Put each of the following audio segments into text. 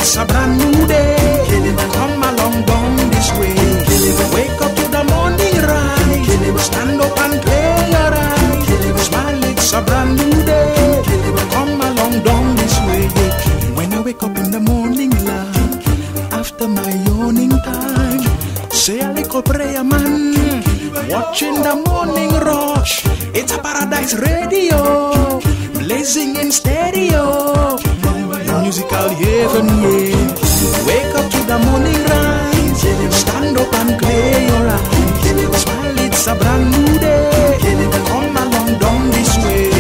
it's a brand new day. Come along down this way. Wake up to the morning rise. Stand up and play your eyes. Smile, it's a brand new day. Come along down this way. When I wake up in the morning light, after my yawning time, say a little prayer, man. Watching the morning rush. It's a Paradise Radio, blazing in stereo. Musical heaven, yeah. Wake up to the morning rise. Stand up and clear your eyes. Smile, it's a brand new day. Come along down this way.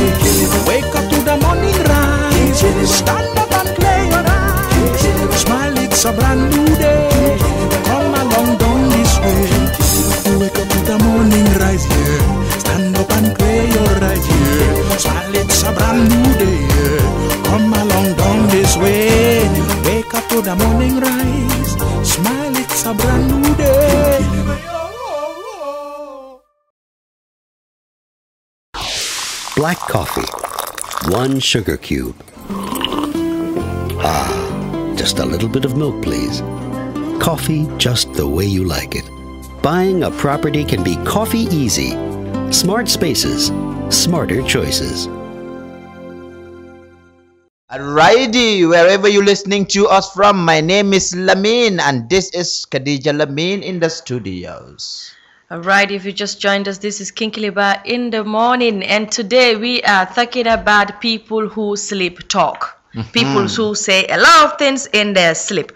Wake up to the morning rise. Stand up and clear your eyes. Smile, it's a brand new day. Come along down this way. Wake up to the morning rise, yeah. Stand up and clear your eyes, yeah. Smile, it's a brand new day, yeah. Come along down this way. Wake up to the morning rise. Smile, it's a brand new day. Black coffee, 1 sugar cube. Ah, just a little bit of milk, please. Coffee just the way you like it. Buying a property can be coffee easy. Smart spaces, smarter choices. Alrighty, wherever you're listening to us from, my name is Lamin and this is Khadija Lamin in the studios. Alright, if you just joined us, this is Kinkiliba in the morning, and today we are talking about people who sleep talk. People who say a lot of things in their sleep.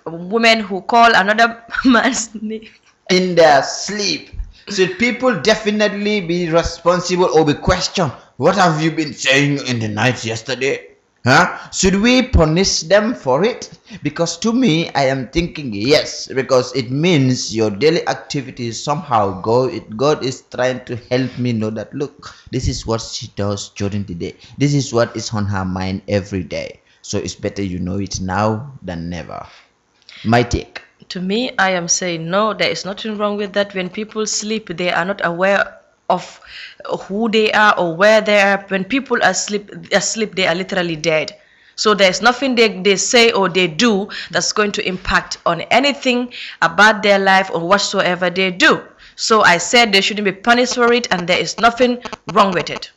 Women who call another man's name in their sleep. Should people definitely be responsible or be questioned? What have you been saying in the night yesterday? Huh? Should we punish them for it? Because to me, I am thinking yes, because it means your daily activities somehow God is trying to help me know that, look, this is what she does during the day. This is what is on her mind every day. So it's better you know it now than never. My take. To me, I am saying no, there is nothing wrong with that. When people sleep, they are not aware of who they are or where they are. When people are asleep, they are literally dead. So there's nothing they say or they do that's going to impact on anything about their life or whatsoever they do. So I said they shouldn't be punished for it, and there is nothing wrong with it.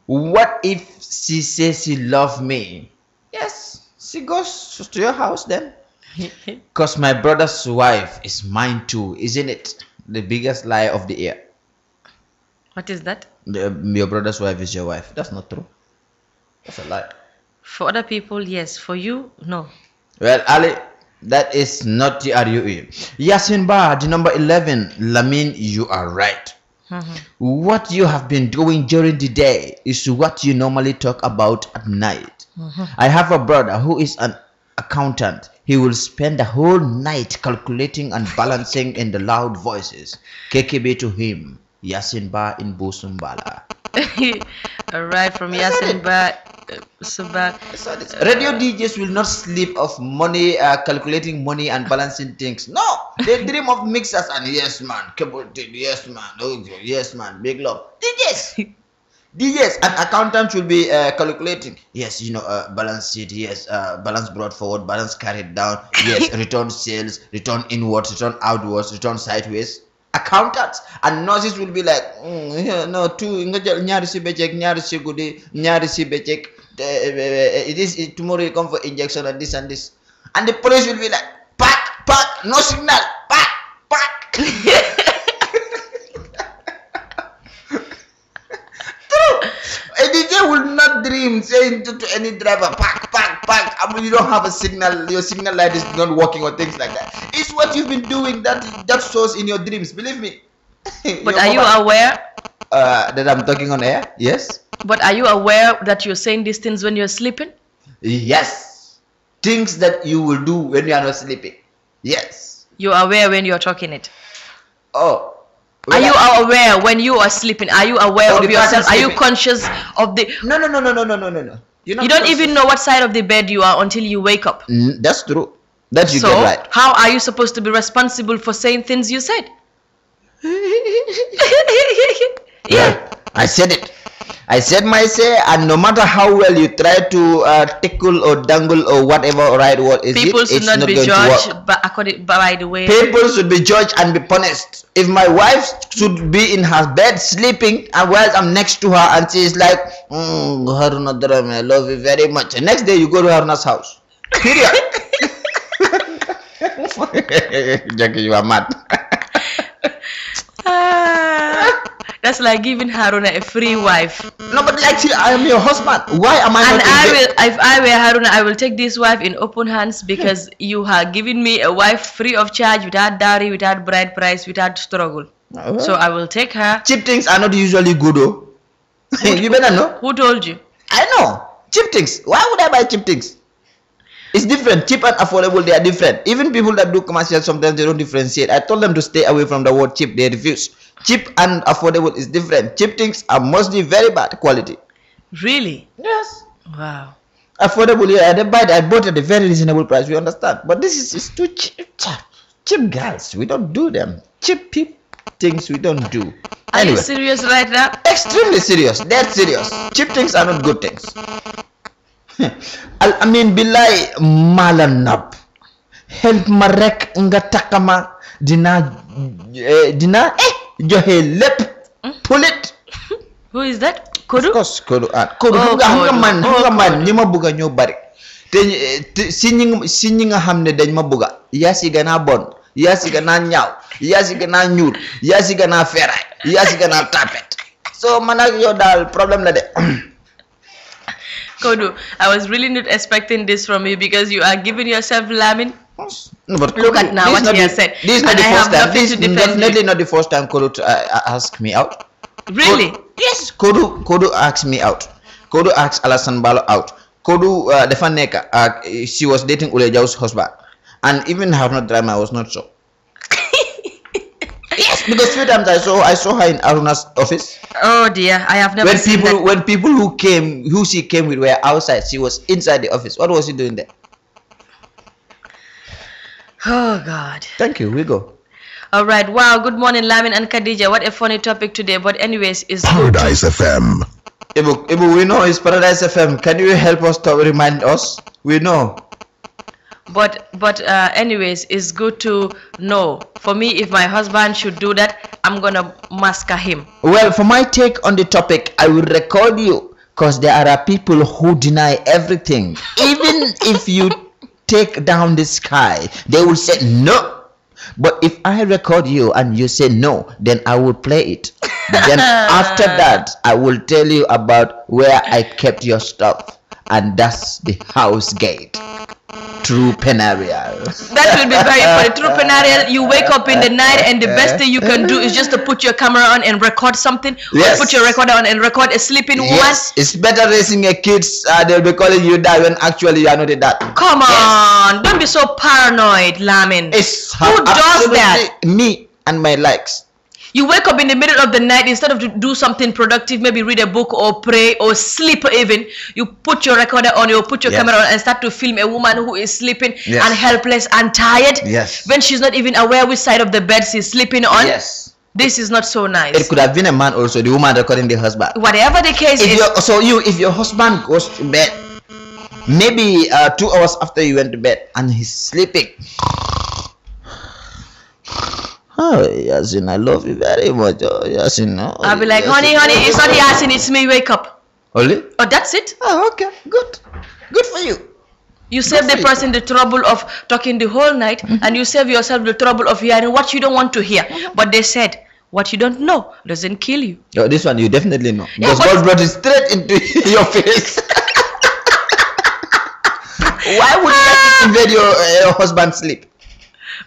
What if she says she loves me? Yes, she goes to your house then. Because my brother's wife is mine too, isn't it? The biggest lie of the year. What is that? Your brother's wife is your wife. That's not true. That's a lie. For other people, yes. For you, no. Well, Ali, that is not the RUE. Yasin Ba, the number 11. Lamin, you are right. What you have been doing during the day is what you normally talk about at night. I have a brother who is an accountant. He will spend the whole night calculating and balancing in the loud voices. KKB to him. Yasin Ba in Busumbala. Alright, from Yasin Ba. Radio DJs will not sleep of money, calculating money and balancing things. No, they dream of mixers and yes man, cable tape, yes man, oh, yes man, big love. DJs and accountants will be calculating. Yes, you know, balance sheet. Yes, balance brought forward, balance carried down. Yes, return sales, return inwards, return outwards, return sideways. Accountants and nurses will be like, no, two nyari si becek, nyari si gudi, nyari si becek. Tomorrow you come for injection and this and this, and the police will be like, pack, no signal, pack. True. A DJ will not dream saying to any driver, pack. I mean, you don't have a signal, your signal light is not working or things like that. It's what you've been doing that shows in your dreams, believe me. But are you aware that I'm talking on air? Yes. But are you aware that you're saying these things when you're sleeping? Yes. Things that you will do when you are not sleeping. Yes. You're aware when you're talking it? Oh. Are you aware when you are sleeping? Are you aware of yourself? Are you conscious of the... No. You don't even know what side of the bed you are until you wake up. That's true. That you get right. So, how are you supposed to be responsible for saying things you said? Yeah, I said it. I said my say, and no matter how well you try to tickle or dangle or whatever right word is People it's should not be going to judged work. by the way. People should be judged and be punished. If my wife should be in her bed sleeping, and while I'm next to her and she's like, Haruna Dharame, I love you very much. And next day you go to Haruna's house. Period. Jackie, you are mad. That's like giving Haruna a free wife. No, but actually, I am your husband. Why am I And not? if I were Haruna, I will take this wife in open hands because you have given me a wife free of charge, without dowry, without bride price, without struggle. So I will take her. Cheap things are not usually good, though. You better know. Who told you? I know. Cheap things. Why would I buy cheap things? It's different. Cheap and affordable, they are different. Even people that do commercial, sometimes they don't differentiate. I told them to stay away from the word cheap. They refuse. Cheap and affordable is different. Cheap things are mostly very bad quality. Really? Yes. Wow. Affordable, yeah, I bought it at a very reasonable price. We understand. But this is too cheap. Cheap girls, we don't do them. Cheap things we don't do. Are Anyway, you serious right now? extremely serious. Dead serious. Cheap things are not good things. I mean, bilay malanap. Help marek nga takama dina johe lep. Pull it. Who is that? Kodu? Of course, Kodu. Kodu, Oh, hanga man, Kodu. hanga man, ni mabuga nyo bari. Si ñi nga xam ne dañ ma buga, yaa si gën a bon, yaa si gën a ñaaw, yaa si gën a ñuul, yaa si gën a feeraay, yaa si gën a tapet. So man ak yow daal problème la de. Kodu, I was really not expecting this from you because you are giving yourself Lamin. No, but Look at now what he has said. This is not And the I first have time. nothing This to is defend definitely you. not the first time Kodu asked me out. Really? Yes, Kodu asked me out. Kodu asked Alassane Barrow out. Kodu defa nekk she was dating Ule Jaw's husband, and even Haruna Dramé, I was not sure. Yes, because few times I saw her in Aruna's office. Oh dear, I have never seen that. When people who she came with were outside, she was inside the office. What was she doing there? Oh God. Thank you. We go. All right. Wow. Good morning, Lamin and Khadija. What a funny topic today. But anyways, it's Paradise FM. Ibu, we know it's Paradise FM. Can you help us to remind us? We know. But anyways, it's good to know. For me, if my husband should do that, I'm gonna massacre him. Well, for my take on the topic, I will record you because there are people who deny everything. Even if you take down the sky, they will say no. But if I record you and you say no, then I will play it. Then after that, I will tell you about where I kept your stuff. And that's the house gate. True Penarial. That will be very funny. True Penarial, you wake up in the night and the best thing you can do is just to put your camera on and record something. Yes. Or put your recorder on and record a sleeping woman. Yes, it's better raising a kids. They'll be calling you dad when actually you are not a dad. Come on, don't be so paranoid, Lamin. It's Who does that? Me and my likes. You wake up in the middle of the night, instead of to do something productive, maybe read a book or pray or sleep even, you put your recorder on, you put your Yes. camera on and start to film a woman who is sleeping Yes. and helpless and tired. Yes. When she's not even aware which side of the bed she's sleeping on. Yes. This is not so It nice. could have been a man also, the woman recording the husband. Whatever the case is, If your husband goes to bed, maybe 2 hours after you went to bed and he's sleeping. Oh, Yasin, I love you very much. Oh, Yasin. Oh, I'll be like, Yasin, honey, it's not Yasin, it's me, wake up. Only? Oh, that's it. Oh, okay. Good. Good for you. You save the for you. person the trouble of talking the whole night, and you save yourself the trouble of hearing what you don't want to hear. But they said, what you don't know doesn't kill you. Oh, this one you definitely know. Yeah, Because but- God brought it straight into your face. Why would you invade your husband's sleep?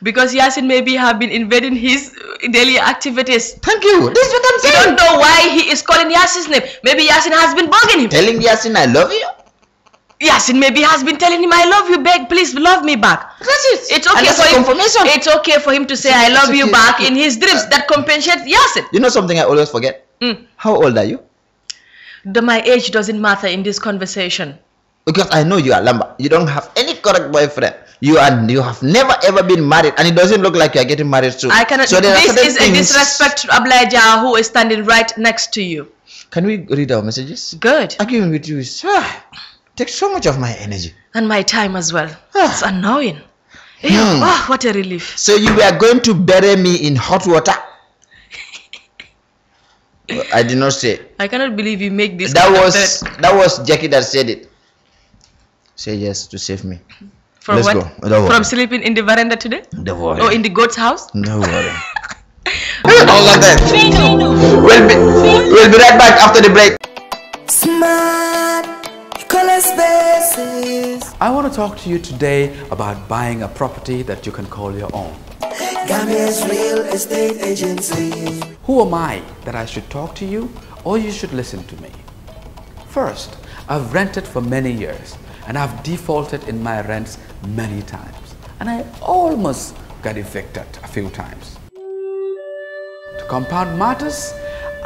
Because Yasin maybe have been invading his daily activities. Thank you. This is what I'm You saying. don't know why he is calling Yasin's name. Maybe Yasin has been bugging him. Telling Yasin I love you. Yasin maybe has been telling him, I love you, beg, please love me back. That's it. It's okay And that's for a him. confirmation. It's okay for him to say, I love you okay, back okay. in his dreams. That compensates Yasin. You know something I always forget? How old are you? My age doesn't matter in this conversation. Because I know you are Lamba. You don't have any correct boyfriend. You have never ever been married, and it doesn't look like you are getting married soon. I cannot. So there are This certain is a things- disrespect to Ablaye Jah, who is standing right next to you. Can we read our messages? Good. Arguing with you is takes so much of my energy. And my time as well. It's annoying. Ew, what a relief. So you were going to bury me in hot water? I did not say. I cannot believe you make this. That was Jackie that said it. Say yes to save me. From Let's what? go. Don't worry. From sleeping in the veranda today? Don't worry. Or in the goat's house? No worry. All of that. We'll be right back after the break. Smart, color spaces. I want to talk to you today about buying a property that you can call your own. Gambia's real estate agency. Who am I that I should talk to you, or you should listen to me? First, I've rented for many years and I've defaulted in my rents many times, and I almost got evicted a few times. To compound matters,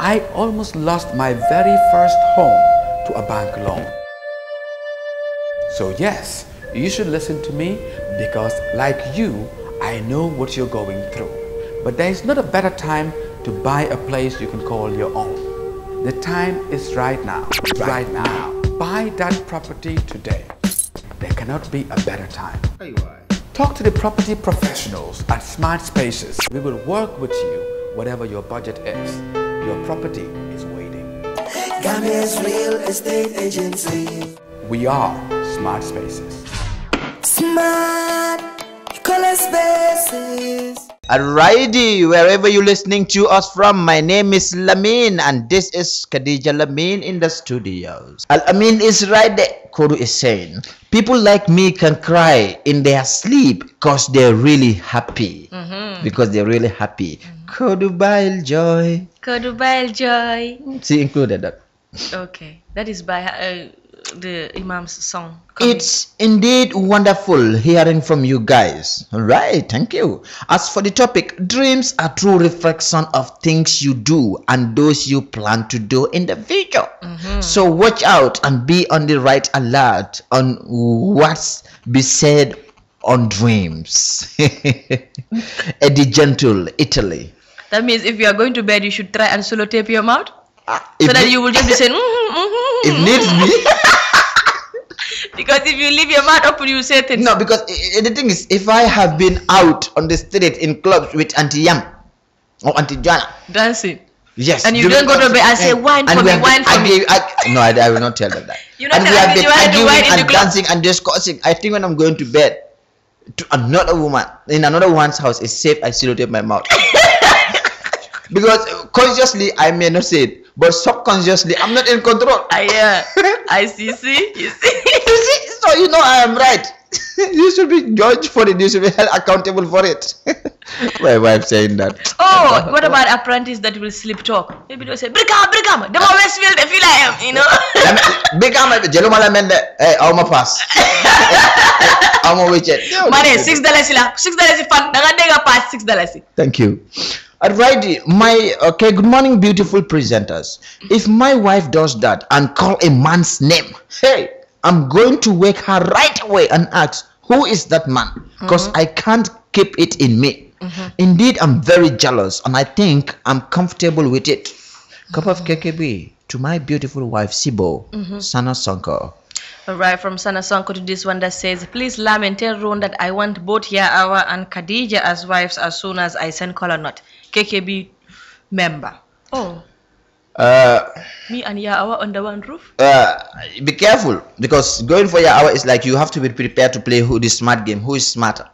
I almost lost my very first home to a bank loan. So yes, you should listen to me, because like you, I know what you're going through. But there is not a better time to buy a place you can call your own. The time is right now. Right now. Buy that property today. There cannot be a better time. Talk to the property professionals at Smart Spaces. We will work with you, whatever your budget is. Your property is waiting. Gambia's real estate agency. We are Smart Spaces. Smart, color spaces. Alrighty, wherever you're listening to us from, my name is Lamin and this is Khadija Lamin in the studios. Al-Amin is right there. Kodu is saying, people like me can cry in their sleep because they're really happy. Because they're really happy. Kodu Bail Joy. Kodu Bail Joy. She included that. Okay, that is by the Imam's song. It's indeed wonderful hearing from you guys. All right, thank you. As for the topic, dreams are true reflection of things you do and those you plan to do in the future. So watch out and be on the right alert on what's be said on dreams. Eddie Gentle, Italy. That means if you are going to bed, you should try and solo tape your mouth. So If that ne- you will just be saying, It needs me. because if you leave your mouth open, you say things. No, because the thing is, if I have been out on the street in clubs with Auntie Yam or Auntie Joanna, Dancing. yes, And you don't go to bed and say, wine for me, wine for me. No, I will not tell them that. You not And we tell have them been you want to do wine arguing in the and club. dancing and discussing. I think when I'm going to bed to another woman in another one's house, it's safe I still tape my mouth. Because consciously I may not say it, but subconsciously I'm not in control. I see, you see? You see, so you know I am right. You should be judged for it. You should be held accountable for it. My wife saying that. Oh, what about apprentice that will sleep talk? Maybe they'll say, Brigam, the more Westfield, they feel I am, you know? Big am Jelumala mende Alma pass. Alma widget. Mane, $6 $6 fan, nanga pass $6. Thank you. Alrighty, okay, good morning, beautiful presenters. If my wife does that and call a man's name, hey, I'm going to wake her right away and ask, who is that man? Because I can't keep it in me. Indeed, I'm very jealous and I think I'm comfortable with it. Cup of KKB to my beautiful wife, Sibo, Sana Sonko. Alright, from Sana Sonko to this one that says, please Lamin, tell Ron that I want both Yaawa and Khadija as wives as soon as I send Color Nut, KKB member. Oh. Me and Yaawa under one roof? Be careful, because going for your hour is like you have to be prepared to play the smart game. Who is smarter?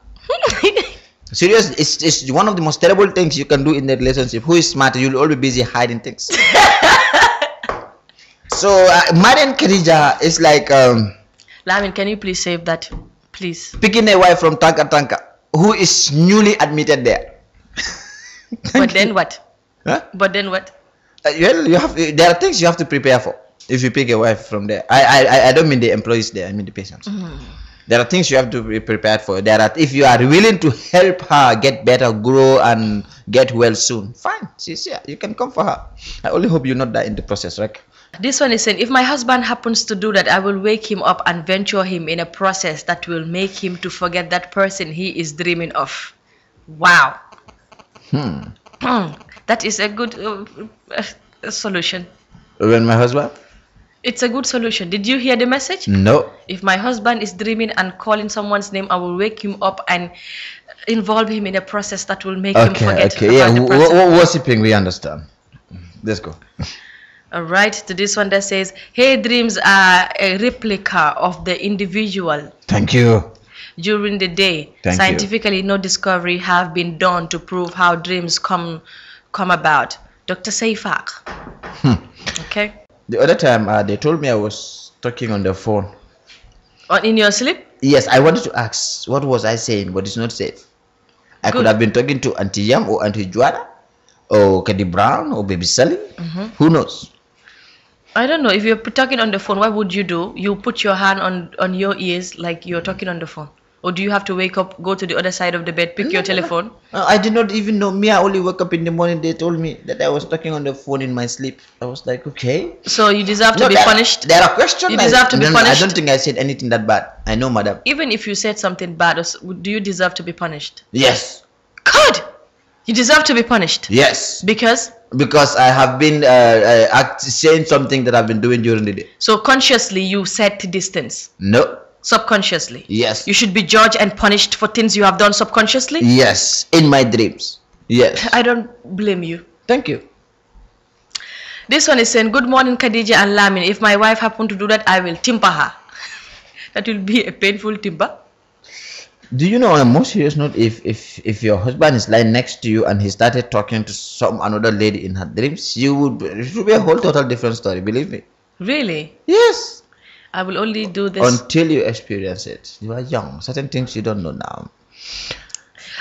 Seriously, it's one of the most terrible things you can do in a relationship. Who is smarter? You'll all be busy hiding things. So marrying Khadija is like Lamin, can you please save that, please? picking a wife from Tanka who is newly admitted there. But then what? Huh? But then what? Well, there are things you have to prepare for if you pick a wife from there. I don't mean the employees there, I mean the patients. There are things you have to be prepared for. If you are willing to help her get better, grow and get well soon, fine, she's here, you can come for her. I only hope you not die in the process, right? This one is saying, if my husband happens to do that, I will wake him up and venture him in a process that will make him to forget that person he is dreaming of. Wow. That is a good solution. When my husband? It's a good solution. Did you hear the message? No. If my husband is dreaming and calling someone's name, I will wake him up and involve him in a process that will make him forget Okay. Yeah. about the person. Worshipping, we understand. Let's go. All right, to this one that says, hey, dreams are a replica of the individual Thank you. during the day. Thank you. Scientifically, no discovery have been done to prove how dreams come about. Dr. Saifak. Okay. The other time, they told me I was talking on the phone. In your sleep? Yes, I wanted to ask, what was I saying? But it's not safe. I could Good. have been talking to Auntie Yam or Auntie Juana or Kadi Brown or Baby Sally. Who knows? I don't know. If you're talking on the phone, what would you do? You put your hand on your ears like you're talking on the phone. Or do you have to wake up, go to the other side of the bed, pick your telephone? I did not even know. Me, I only woke up in the morning. They told me that I was talking on the phone in my sleep. I was like, okay. So you deserve to be punished? There are questions. You deserve to be I punished? don't think I said anything that bad. I know, madam. Even if you said something bad, do you deserve to be punished? Yes. God! You deserve to be punished. Yes. Because? Because I have been saying something that I've been doing during the day. So consciously you set distance. No. Subconsciously. Yes. You should be judged and punished for things you have done subconsciously? Yes. In my dreams. Yes. I don't blame you. Thank you. This one is saying, good morning Khadija and Lamin. If my wife happened to do that, I will timber her. That will be a painful timber. Do you know, on a more serious note, if your husband is lying next to you and he started talking to another lady in her dreams, it would be a whole total different story, believe me. Really? Yes. I will only do this. Until you experience it. You are young. Certain things you don't know now.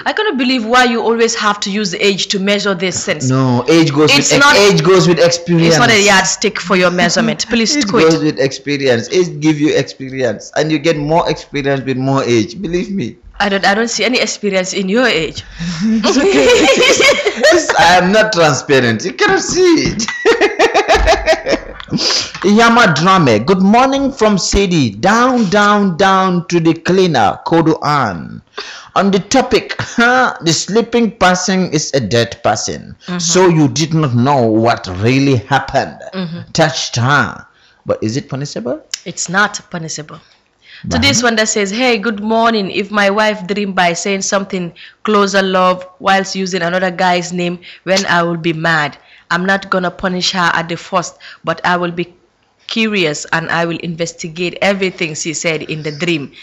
I cannot believe why you always have to use age to measure this sense. No, age goes It's with not- age goes with experience. It's not a yardstick for your measurement. Please It quit. goes with experience. Age give you experience, and you get more experience with more age. Believe me. I don't see any experience in your age. I am not transparent. You cannot see it. Yama Drame. Good morning from Sadie. Down to the cleaner, Kodoan. On the topic, the sleeping person is a dead person. So you did not know what really happened. Touched her. But is it punishable? It's not punishable. To this one that says, hey, good morning. If my wife dream by saying something closer love whilst using another guy's name, when I will be mad. I'm not gonna punish her at the first, but I will be curious and I will investigate everything she said in the dream.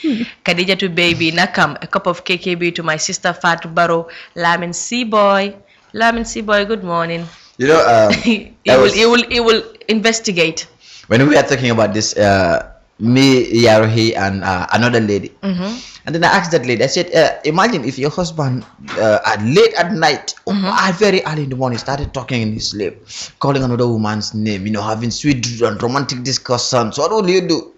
Khadija to baby Nakam, a cup of KKB to my sister Fat Barrow, Lamin Seaboy. Lamin Seaboy, good morning. You know, He will investigate. when we were talking about this, me, Yarohi, and another lady, and then I asked that lady, I said, imagine if your husband late at night or very early in the morning started talking in his sleep, calling another woman's name, you know, having sweet and romantic discussions. What will you do?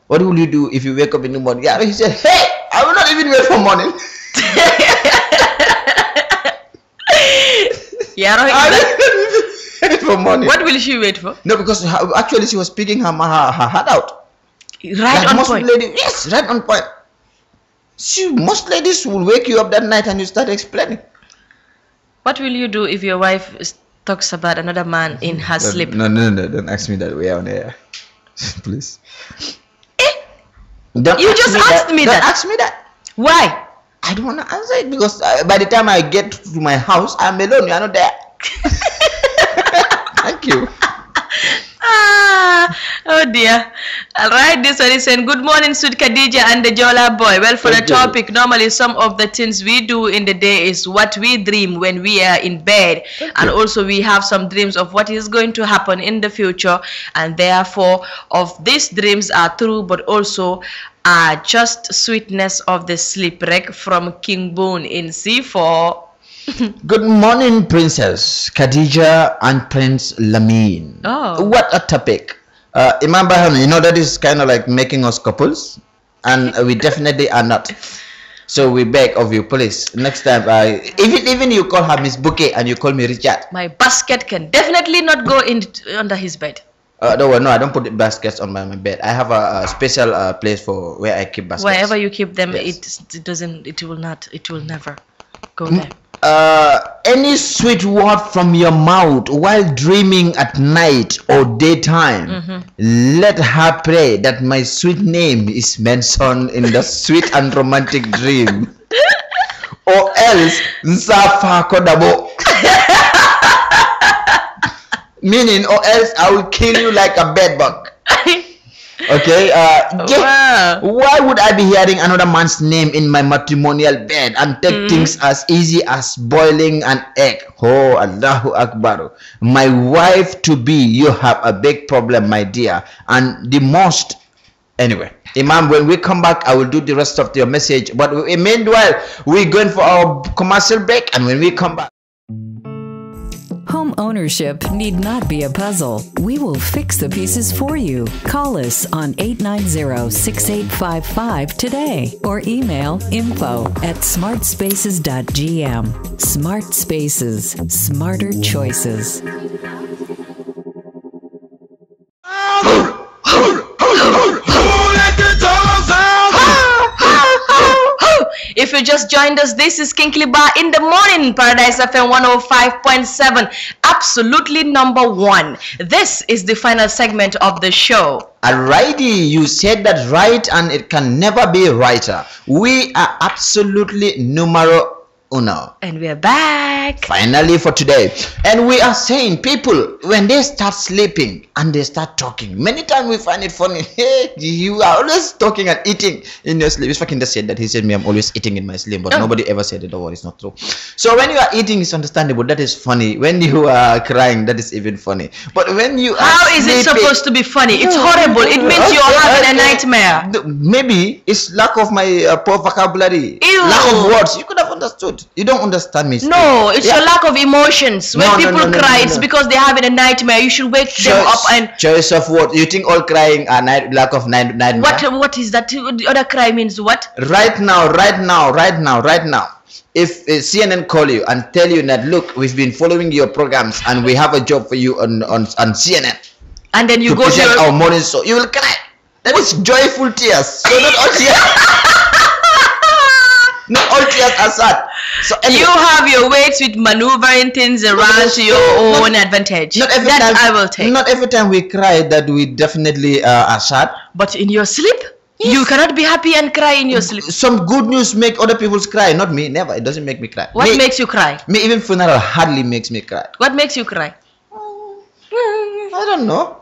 What will you do if you wake up in the morning? Yeah, he said, hey, I will not even wait for morning. For morning. What will she wait for? No, because actually she was speaking her heart out. Right Like on most point. ladies, yes, right on point. Most ladies will wake you up that night and you start explaining. What will you do if your wife talks about another man in her sleep? No, don't ask me that way on air. Please. You just asked me that. Don't ask me that. Why? I don't want to answer it because by the time I get to my house, I'm alone. You are not there. Thank you. Oh dear. All right, this one is saying, good morning, sweet Khadija and the Jola boy. Well, for the Thank you. topic, normally some of the things we do in the day is what we dream when we are in bed. And also we have some dreams of what is going to happen in the future. And therefore, of these dreams are true, but also are just sweetness of the sleep wreck from King Boone in C4. Good morning, Princess Khadija and Prince Lamin. Oh. What a topic. Imam Baham, you know that is kind of like making us couples, and we definitely are not. So we beg of you, please, next time, even you call her Miss Bouquet and you call me Richard. My basket can definitely not go in under his bed. No, I don't put the baskets on my bed. I have a special place for where I keep baskets. Wherever you keep them, Yes. it will never go there. any sweet word from your mouth while dreaming at night or daytime, let her pray that my sweet name is mentioned in the sweet and romantic dream. Or else, Nsafa Kodabo. Meaning, or else I will kill you like a bedbug. Okay, why would I be hearing another man's name in my matrimonial bed and take things as easy as boiling an egg? Oh, Allahu Akbar. My wife to be, you have a big problem, my dear. And the most, anyway, Imam, when we come back, I will do the rest of your message. But meanwhile, we're going for our commercial break, and when we come back, home ownership need not be a puzzle. We will fix the pieces for you. Call us on 890-6855 today or email info@smartspaces.gm. Smart Spaces, smarter choices. If you just joined us, this is Kinkley Bar in the morning, Paradise FM 105.7, absolutely number one. This is the final segment of the show. Alrighty, you said that right, and it can never be righter. We are absolutely numero uno. And we're back. Finally for today. And we are saying people, when they start sleeping and they start talking, many times we find it funny. Hey, you are always talking and eating in your sleep. It's fucking just said that. He said me, I'm always eating in my sleep, but nobody ever said it. Oh, it's not true. So when you are eating, it's understandable. That is funny. When you are crying, that is even funny. But when you How is it supposed to be funny? It's horrible. It means you're having a nightmare. Maybe it's lack of my poor vocabulary. Ew. Lack of words. You could have understood. You don't understand me. No, it's your lack of emotions. When people cry, it's because they're having a nightmare. You should wake them up and... Choice of word. You think all crying are lack of nightmare? What is that? The other cry means what? Right now. If CNN call you and tell you that, look, we've been following your programs and we have a job for you on CNN. And then you go to our morning show, you will cry. That is joyful tears. So not all tears. Not all tears are sad. So anyway, you have your ways with maneuvering things around to your own advantage. Not every that time, I will take. Not every time we cry that we definitely are sad. But in your sleep, you cannot be happy and cry in your sleep. Some good news make other people cry, not me. Never. It doesn't make me cry. What makes you cry? Me, even funeral hardly makes me cry. What makes you cry? I don't know.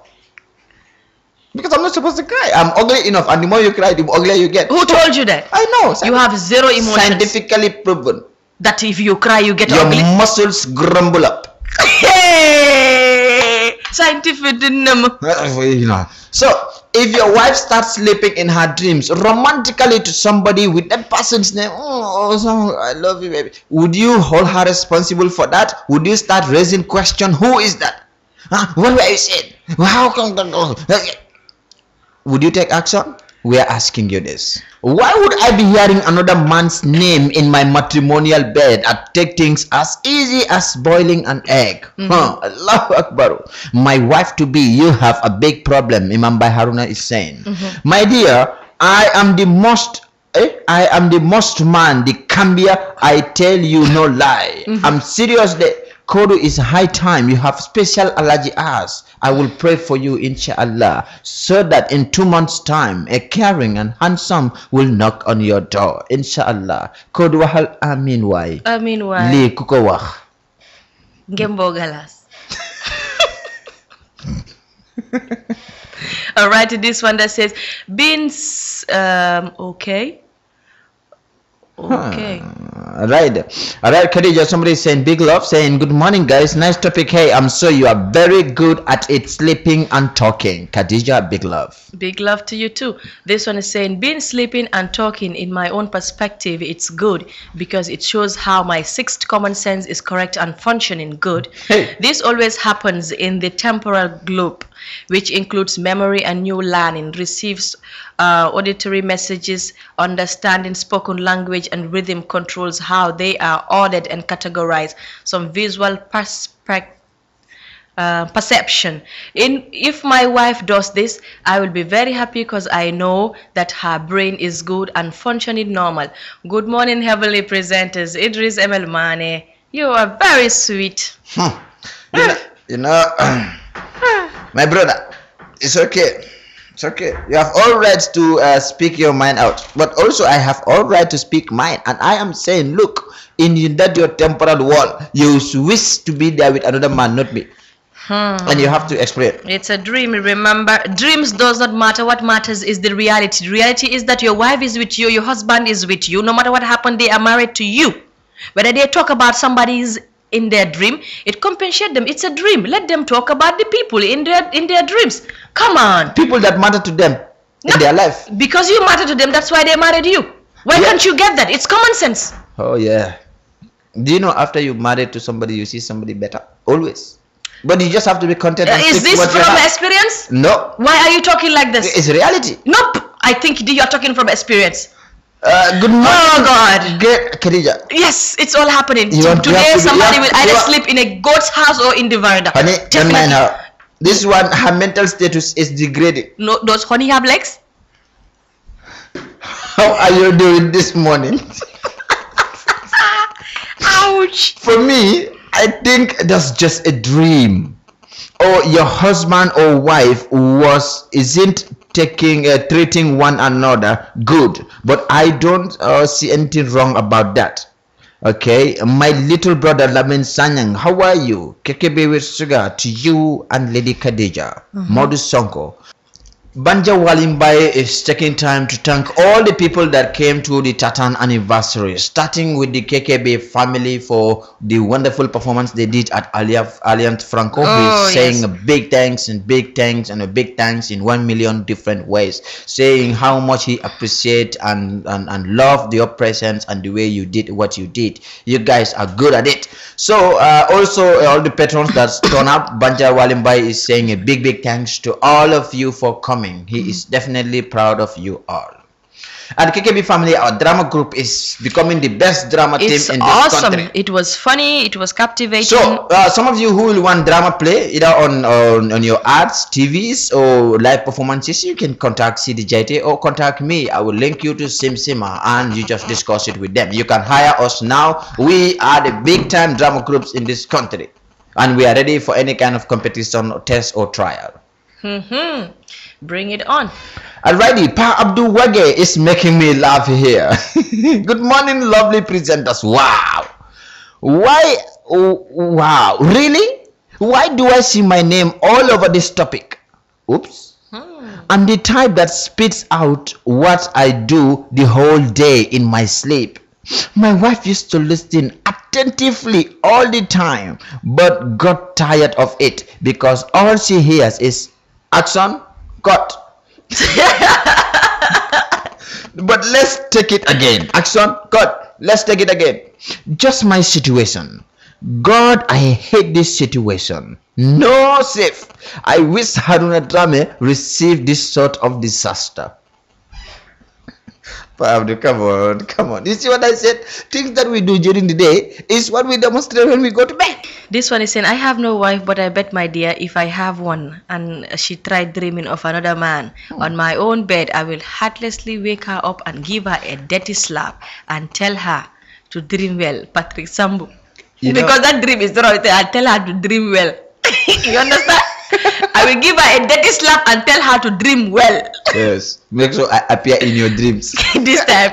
Because I'm not supposed to cry. I'm ugly enough, and the more you cry, the uglier you get. Who told you that? I know. You have zero emotions. Scientifically proven. That if you cry, you get your ugly. Your muscles grumble up. Hey! Scientific. So, if your wife starts sleeping in her dreams romantically to somebody with that person's name, I love you, baby, would you hold her responsible for that? Would you start raising question? Who is that? What were you saying? How come that goes? Would you take action? We are asking you this. Why would I be hearing another man's name in my matrimonial bed and take things as easy as boiling an egg? Allahu Akbar. My wife to be, you have a big problem, Imam Bai Haruna is saying. My dear, I am the most man, the Cambia, I tell you no lie. I'm seriously. Kodu, is high time you have special allergy hours. I will pray for you, inshallah, so that in 2 months' time, a caring and handsome will knock on your door, inshallah. Kodu wahal amin wai. Amin wai. Li kuko wah. Gembo galas. Alright, this one that says, beans, okay. Okay. Right, Khadija, somebody is saying big love, saying good morning guys, nice topic. Hey, I'm sure you are very good at it, sleeping and talking. Khadija, big love. Big love to you too. This one is saying being sleeping and talking, in my own perspective, it's good because it shows how my sixth common sense is correct and functioning good. Hey. This always happens in the temporal globe, which includes memory and new learning, receives auditory messages, understanding spoken language, and rhythm controls how they are ordered and categorized. Some visual perception. If my wife does this, I will be very happy because I know that her brain is good and functioning normal. Good morning, heavenly presenters. Idris Emel Mane, you are very sweet. You know, my brother, it's okay. It's okay. You have all rights to speak your mind out, but also I have all right to speak mine. And I am saying, look, in that your temporal world, you wish to be there with another man, not me. And you have to explain. It's a dream. Remember, dreams does not matter. What matters is the reality. The reality is that your wife is with you, your husband is with you. No matter what happened, they are married to you. Whether they talk about somebody's in their dream, it compensates them. It's a dream. Let them talk about the people in their dreams. Come on. People that matter to them in their life. Because you matter to them, that's why they married you. Why can't you get that? It's common sense. Oh yeah. Do you know after you married to somebody, you see somebody better? Always. But you just have to be content. Is this from experience? No. Why are you talking like this? It's reality. Nope. I think you are talking from experience. Good morning. Oh God. Great Khadija. Yes, it's all happening. Today somebody will either sleep in a goat's house or in the veranda. Honey, don't mind her. This one, her mental status is degrading. No, does honey have legs? How are you doing this morning? Ouch. For me, I think that's just a dream. Or your husband or wife isn't treating one another good. But I don't see anything wrong about that. Okay, my little brother Lamin Sanyang, how are you? Kekebe with sugar to you and Lady Khadija, Modu Sonko. Banja Walimbai is taking time to thank all the people that came to the Tatan anniversary, starting with the KKB family for the wonderful performance they did at Allianz Franco. He's saying a big thanks and big thanks and a big thanks in 1 million different ways, saying how much he appreciates and love your presence and the way you did what you did. You guys are good at it. So also all the patrons that turn up, Banja Walimbai is saying a big thanks to all of you for coming. He is definitely proud of you all. At KKB family, our drama group is becoming the best drama team in this country. It was funny, it was captivating. So some of you who will want drama play either on your ads, TVs or live performances, you can contact CDJT or contact me. I will link you to SimSima and you just discuss it with them. You can hire us now. We are the big time drama groups in this country and we are ready for any kind of competition or test or trial. Bring it on. Alrighty, Pa Abdul Wage is making me laugh here. Good morning, lovely presenters. Wow. Why? Wow. Really? Why do I see my name all over this topic? Oops. I'm the type that spits out what I do the whole day in my sleep. My wife used to listen attentively all the time, but got tired of it because all she hears is action, cut. But let's take it again. Action, cut. Let's take it again. Just my situation. God, I hate this situation. No safe. I wish Haruna Drame received this sort of disaster. Come on. You see what I said? Things that we do during the day is what we demonstrate when we go to bed. This one is saying, I have no wife, but I bet my dear, if I have one and she tried dreaming of another man on my own bed, I will heartlessly wake her up and give her a dirty slap and tell her to dream well. Patrick Sambu. Because that dream is wrong. I'll tell her to dream well. You understand? I will give her a dirty slap and tell her to dream well. Yes. Make sure I appear in your dreams. This time.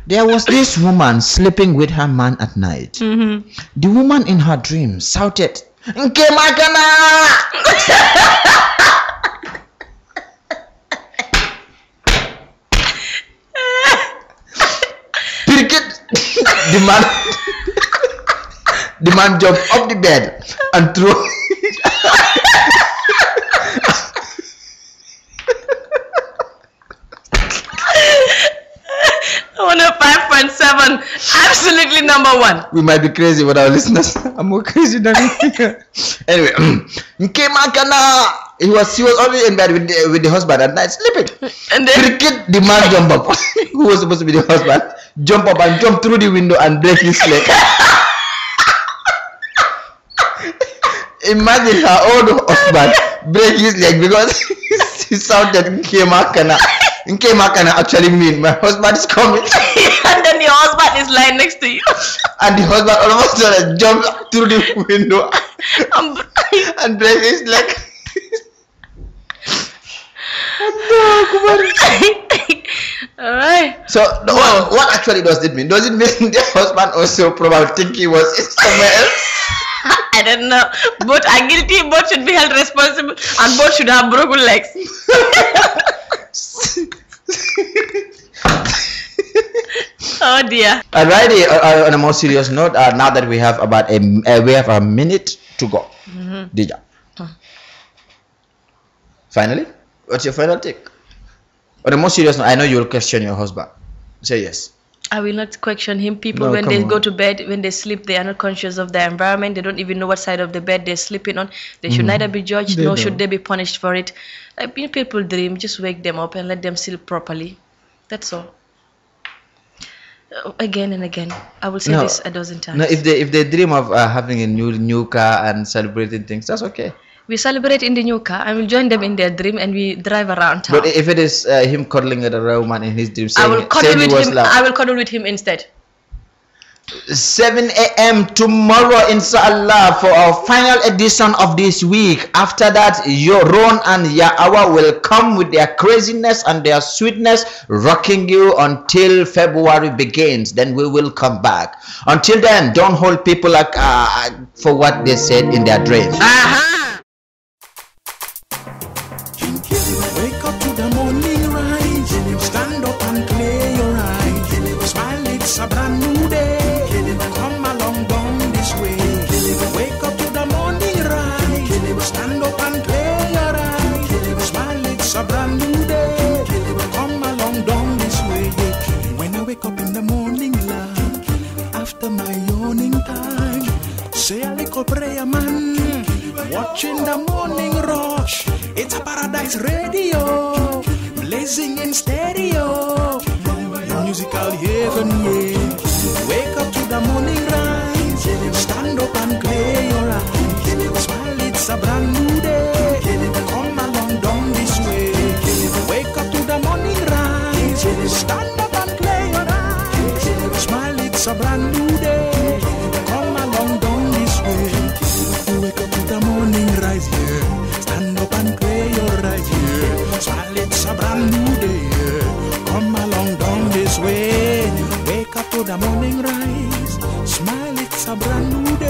There was this woman sleeping with her man at night. The woman in her dream shouted, "Nke makana!" The man jumped off the bed and threw On a 5.7, absolutely #1. We might be crazy, but our listeners are more crazy than me. Anyway, he was already in bed with the husband at night sleeping. And then the man jumped up, who was supposed to be the husband, jump up and jump through the window and break his leg. imagine her own husband break his leg because he shouted Nkemakana. Nkemakana actually mean my husband is coming. And then your husband is lying next to you. And the husband almost jumped through the window and break his leg. Alright. So what actually does it mean? Does it mean the husband also probably think he was somewhere else? I don't know. Both are guilty, both should be held responsible, and both should have broken legs. Oh dear. Alrighty, on a more serious note, now that we have about a minute to go, Dija. Finally, what's your final take? On a more serious note, I know you will question your husband. Say yes. I will not question him. People, No, when come they on. go to bed, when they sleep, they are not conscious of their environment. They don't even know what side of the bed they're sleeping on. They should neither be judged They nor don't. should they be punished for it. Like, when people dream, just wake them up and let them sleep properly. That's all. Again and again, I will say No. this a dozen times. No, if they dream of having a new car and celebrating things, that's okay. We celebrate in the new car. I will join them in their dream and we drive around town. But if it is him cuddling with a woman in his dream, I will cuddle with him. love. I will cuddle with him instead. 7 a.m. tomorrow, inshallah, for our final edition of this week. After that, Ron and Yaawa will come with their craziness and their sweetness, rocking you until February begins. Then we will come back. Until then, don't hold people like for what they said in their dreams. Wake up to the morning rise. Stand up and clear your eyes. Smile, it's a brand new day. Come along down this way. Wake up to the morning rise. Stand up and clear your eyes. Smile, it's a brand new day. Come along down this way. When I wake up in the morning light, after my yawning time, say a little prayer, man. Watching the morning rush. It's a Paradise Radio, blazing in stereo. Musical heaven, yeah. Wake up to the morning rise. Stand up and clear your eyes. Smile, it's a brand new day. Come along down this way. Wake up to the morning rise. Stand up and clear your eyes. Smile, it's a brand new day. Come along down this way. Wake up to the morning rise, yeah. Stand up and clear your eyes, yeah. Smile, it's a brand new day, yeah. Come along down this way. Wake up to the morning rise. Smile, it's a brand new day.